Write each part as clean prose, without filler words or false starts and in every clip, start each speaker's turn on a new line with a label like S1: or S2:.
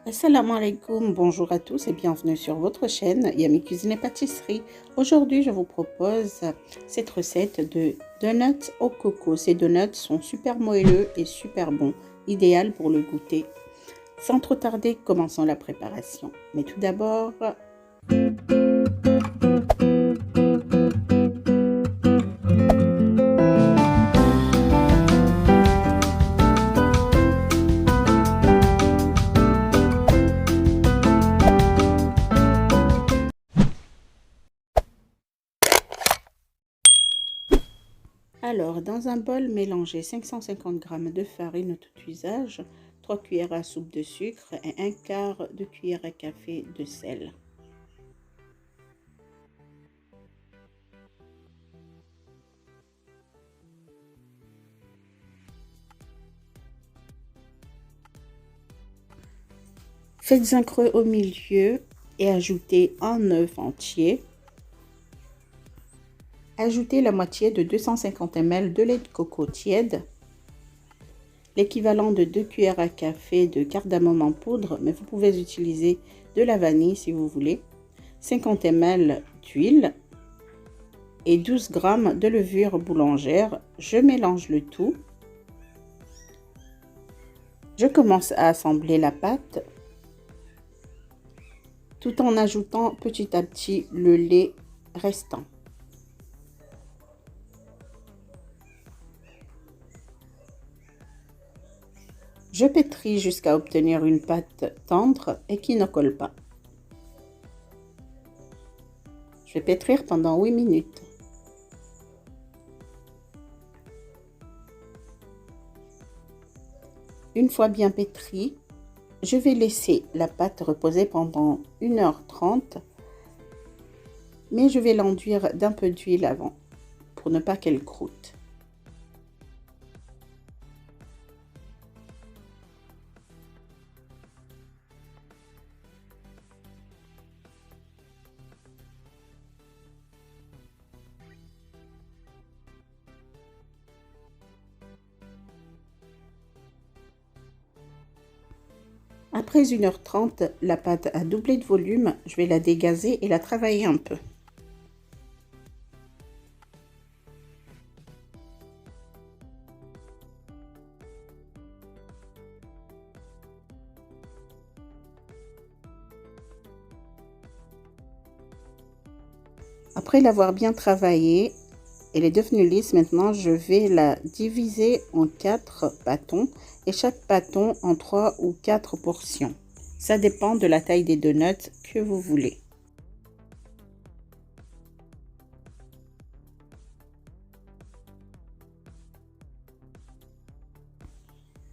S1: Assalamu alaikum, bonjour à tous et bienvenue sur votre chaîne Yami Cuisine et Pâtisserie. Aujourd'hui, je vous propose cette recette de donuts au coco. Ces donuts sont super moelleux et super bons, idéal pour le goûter. Sans trop tarder, commençons la préparation. Mais tout d'abord, dans un bol, mélangez 550 g de farine tout usage, 3 cuillères à soupe de sucre et un quart de cuillère à café de sel. Faites un creux au milieu et ajoutez un œuf entier. Ajoutez la moitié de 250 ml de lait de coco tiède, l'équivalent de 2 cuillères à café de cardamome en poudre, mais vous pouvez utiliser de la vanille si vous voulez, 50 ml d'huile et 12 g de levure boulangère. Je mélange le tout. Je commence à assembler la pâte tout en ajoutant petit à petit le lait restant. Je pétris jusqu'à obtenir une pâte tendre et qui ne colle pas. Je vais pétrir pendant 8 minutes. Une fois bien pétrie, je vais laisser la pâte reposer pendant 1h30, mais je vais l'enduire d'un peu d'huile avant pour ne pas qu'elle croûte. Après 1h30, la pâte a doublé de volume, je vais la dégazer et la travailler un peu. Après l'avoir bien travaillée, elle est devenue lisse. Maintenant, je vais la diviser en 4 bâtons et chaque bâton en 3 ou 4 portions. Ça dépend de la taille des donuts que vous voulez.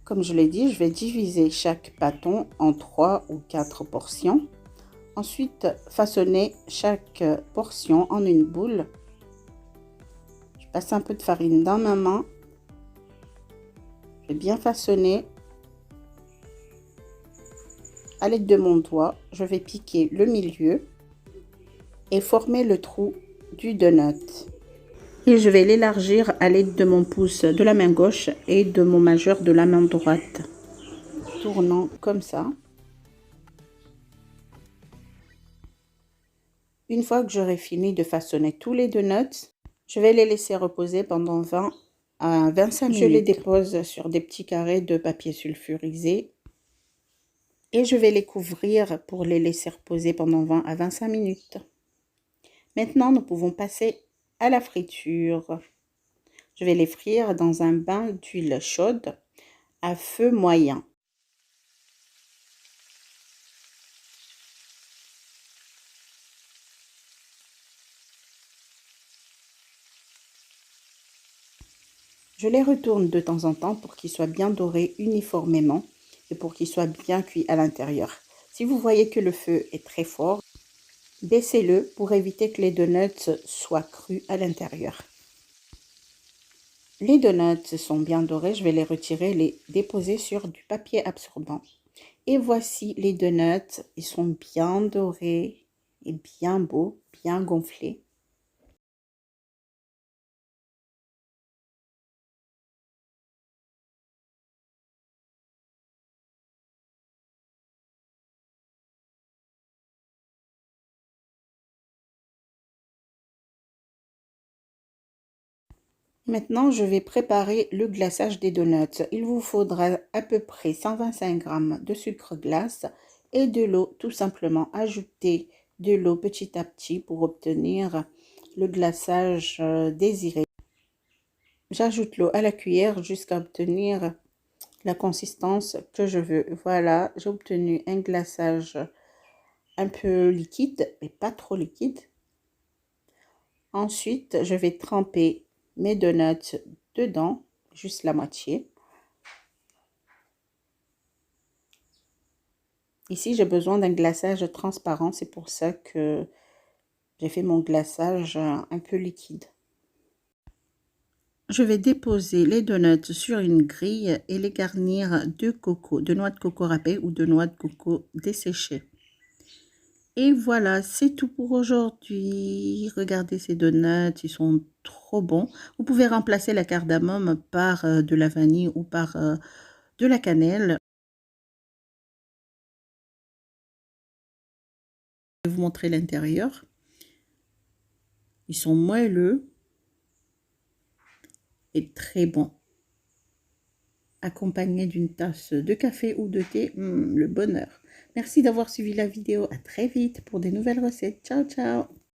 S1: Comme je l'ai dit, je vais diviser chaque bâton en 3 ou 4 portions. Ensuite, façonner chaque portion en une boule. Je passe un peu de farine dans ma main. Je vais bien façonner. À l'aide de mon doigt, je vais piquer le milieu et former le trou du donut. Et je vais l'élargir à l'aide de mon pouce de la main gauche et de mon majeur de la main droite, tournant comme ça. Une fois que j'aurai fini de façonner tous les donuts, je vais les laisser reposer pendant 20 à 25 minutes. Je les dépose sur des petits carrés de papier sulfurisé et je vais les couvrir pour les laisser reposer pendant 20 à 25 minutes. Maintenant, nous pouvons passer à la friture. Je vais les frire dans un bain d'huile chaude à feu moyen. Je les retourne de temps en temps pour qu'ils soient bien dorés uniformément et pour qu'ils soient bien cuits à l'intérieur. Si vous voyez que le feu est très fort, baissez-le pour éviter que les donuts soient crus à l'intérieur. Les donuts sont bien dorés, je vais les retirer et les déposer sur du papier absorbant. Et voici les donuts, ils sont bien dorés et bien beaux, bien gonflés. Maintenant, je vais préparer le glaçage des donuts. Il vous faudra à peu près 125 g de sucre glace et de l'eau. Tout simplement, ajouter de l'eau petit à petit pour obtenir le glaçage désiré. J'ajoute l'eau à la cuillère jusqu'à obtenir la consistance que je veux. Voilà, j'ai obtenu un glaçage un peu liquide, mais pas trop liquide. Ensuite, je vais tremper mes donuts dedans, juste la moitié. Ici, j'ai besoin d'un glaçage transparent, c'est pour ça que j'ai fait mon glaçage un peu liquide. Je vais déposer les donuts sur une grille et les garnir de coco, de noix de coco râpée ou de noix de coco desséchée. Et voilà, c'est tout pour aujourd'hui. Regardez ces donuts, ils sont trop bons. Vous pouvez remplacer la cardamome par de la vanille ou par de la cannelle. Je vais vous montrer l'intérieur. Ils sont moelleux et très bons. Accompagné d'une tasse de café ou de thé, le bonheur. Merci d'avoir suivi la vidéo. À très vite pour des nouvelles recettes. Ciao, ciao!